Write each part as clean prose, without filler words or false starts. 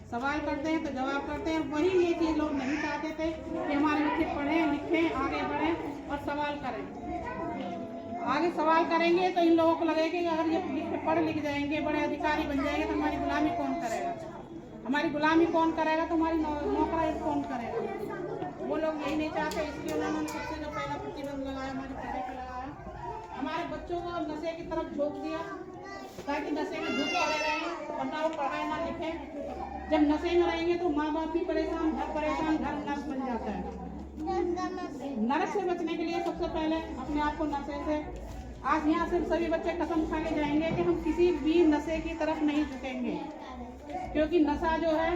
सवाल करते हैं तो जवाब करते हैं। वही ये चीज लोग नहीं चाहते थे कि हमारे बच्चे पढ़ें लिखें आगे बढ़ें और सवाल करें। आगे सवाल करेंगे तो इन लोगों को लगेगा कि अगर ये पढ़ लिख जाएंगे, बड़े अधिकारी बन जाएंगे तो हमारी गुलामी कौन करेगा, हमारी गुलामी कौन करेगा, तो हमारी नौकरी कौन करेगा। वो लोग यही नहीं चाहते, इसलिए उन्होंने सबसे जो पहला प्रतिबंध लगाया हमारी पढ़ाई पर लगाया। हमारे बच्चों को नशे की तरफ झोंक दिया ताकि नशे में धूप पड़े रहें और ना वो पढ़ाए ना लिखें। जब नशे में रहेंगे तो माँ बाप भी परेशान, घर परेशान, घर नर्क बन जाता है। नरक से बचने के लिए सबसे पहले अपने आप को नशे से, आज यहाँ से सभी बच्चे कसम खा के जाएंगे कि हम किसी भी नशे की तरफ नहीं झुकेंगे, क्योंकि नशा जो है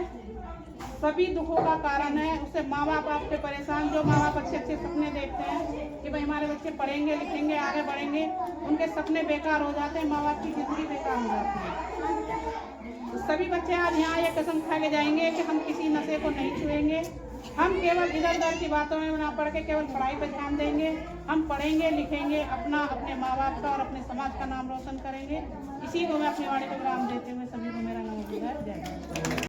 सभी दुखों का कारण है। उससे माँ बाप आपके परेशान, जो माँ बाप अच्छे अच्छे सपने देखते हैं कि भाई हमारे बच्चे पढ़ेंगे लिखेंगे आगे बढ़ेंगे, उनके सपने बेकार हो जाते हैं, माँ बाप की जिंदगी बेकार हो जाती है। तो सभी बच्चे आज यहाँ ये कसम खा के जाएंगे कि हम किसी नशे को नहीं छुएंगे, हम केवल इधर उधर की बातों में ना पढ़ के केवल पढ़ाई पर ध्यान देंगे। हम पढ़ेंगे लिखेंगे, अपने माँ बाप का और अपने समाज का नाम रोशन करेंगे। इसी को मैं अपनी वाणी को विराम देते हुए सभी को मेरा नमस्कार, जय हिंद।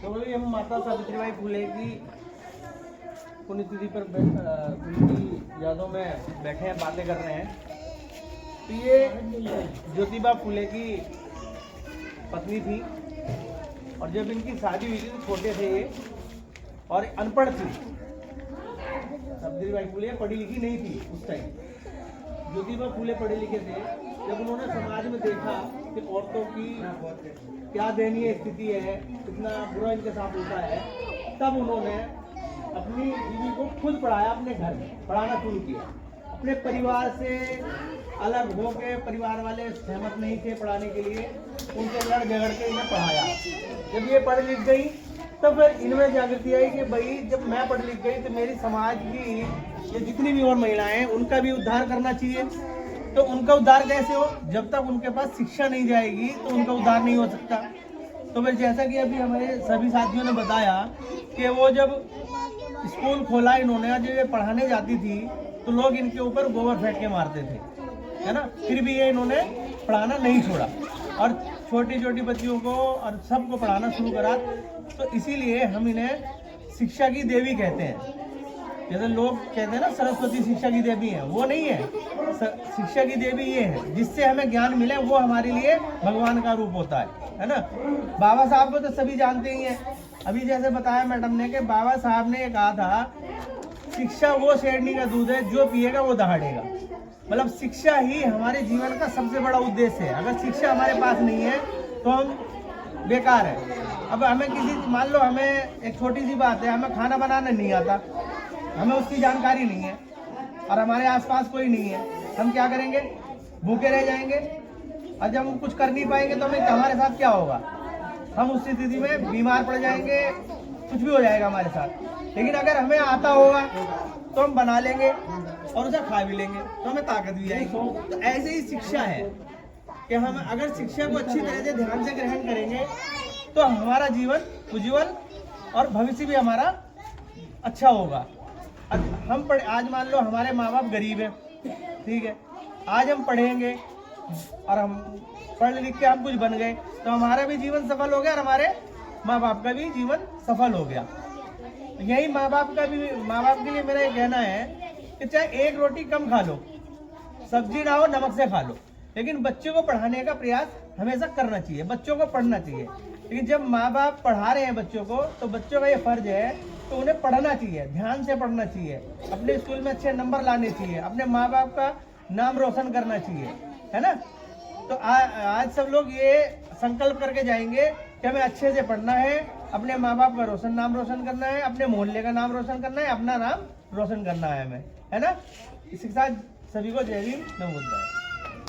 तो हम माता सावित्रीबाई फुले की पुण्यतिथि पर उनकी यादों में बैठे हैं, बातें कर रहे हैं। तो ये ज्योतिबा फुले की पत्नी थी और जब इनकी शादी हुई थी तो छोटे थे ये और अनपढ़ थी। सावित्रीबाई फुले पढ़ी लिखी नहीं थी उस टाइम। ज्योतिबा फुले पढ़े लिखे थे। जब उन्होंने समाज में देखा कि औरतों की क्या दयनीय स्थिति है, कितना बुरा इनके साथ होता है, तब उन्होंने अपनी बीवी को खुद पढ़ाया, अपने घर में पढ़ाना शुरू किया। अपने परिवार से अलग होकर, परिवार वाले सहमत नहीं थे पढ़ाने के लिए, उनसे लड़ झगड़ के इन्हें पढ़ाया। जब ये पढ़ लिख गई तो फिर इनमें जागृति आई कि भाई जब मैं पढ़ लिख गई तो मेरी समाज की ये जितनी भी और महिलाएं हैं उनका भी उद्धार करना चाहिए। तो उनका उद्धार कैसे हो, जब तक उनके पास शिक्षा नहीं जाएगी तो उनका उद्धार नहीं हो सकता। तो फिर जैसा कि अभी हमारे सभी साथियों ने बताया कि वो जब स्कूल खोला इन्होंने, जब ये पढ़ाने जाती थी तो लोग इनके ऊपर गोबर फेंक के मारते थे, है ना। फिर भी ये इन्होंने पढ़ाना नहीं छोड़ा और छोटी छोटी बच्चियों को और सबको पढ़ाना शुरू करा। तो इसीलिए हम इन्हें शिक्षा की देवी कहते हैं। जैसे लोग कहते हैं ना सरस्वती शिक्षा की देवी है, वो नहीं है। शिक्षा की देवी ये है जिससे हमें ज्ञान मिले, वो हमारे लिए भगवान का रूप होता है ना। बाबा साहब को तो सभी जानते ही हैं। अभी जैसे बताया मैडम ने कि बाबा साहब ने कहा था शिक्षा वो शेरनी का दूध है, जो पिएगा वो दहाड़ेगा। मतलब शिक्षा ही हमारे जीवन का सबसे बड़ा उद्देश्य है। अगर शिक्षा हमारे पास नहीं है तो हम बेकार है। अब हमें मान लो हमें एक छोटी सी बात है, हमें खाना बनाना नहीं आता, हमें उसकी जानकारी नहीं है और हमारे आसपास कोई नहीं है, हम क्या करेंगे, भूखे रह जाएंगे। और जब हम कुछ कर नहीं पाएंगे तो हमारे साथ क्या होगा, हम उस स्थिति में बीमार पड़ जाएंगे, कुछ भी हो जाएगा हमारे साथ। लेकिन अगर हमें आता होगा तो हम बना लेंगे और उसे खा भी लेंगे, तो हमें ताकत भी आएगी। तो ऐसे ही शिक्षा है कि हम अगर शिक्षा को अच्छी तरह से ध्यान से ग्रहण करेंगे तो हमारा जीवन उज्ज्वल और भविष्य भी हमारा अच्छा होगा। हम आज मान लो हमारे माँ बाप गरीब हैं, ठीक है, आज हम पढ़ेंगे और हम पढ़ लिख के हम कुछ बन गए तो हमारा भी जीवन सफल हो गया और हमारे माँ बाप का भी जीवन सफल हो गया। यही माँ बाप के लिए मेरा ये कहना है कि चाहे एक रोटी कम खा लो, सब्जी ना हो नमक से खा लो, लेकिन बच्चों को पढ़ाने का प्रयास हमेशा करना चाहिए, बच्चों को पढ़ना चाहिए। लेकिन जब माँ बाप पढ़ा रहे हैं बच्चों को तो बच्चों का ये फर्ज है तो उन्हें पढ़ना चाहिए, ध्यान से पढ़ना चाहिए, अपने स्कूल में अच्छे नंबर लाने चाहिए, अपने माँ बाप का नाम रोशन करना चाहिए, है ना। तो आज सब लोग ये संकल्प करके जाएंगे कि हमें अच्छे से पढ़ना है, अपने माँ बाप का नाम रोशन करना है, अपने मोहल्ले का नाम रोशन करना है, अपना नाम रोशन करना है हमें, है ना। इसी के साथ सभी को जय भीम, नमो बुद्धाय।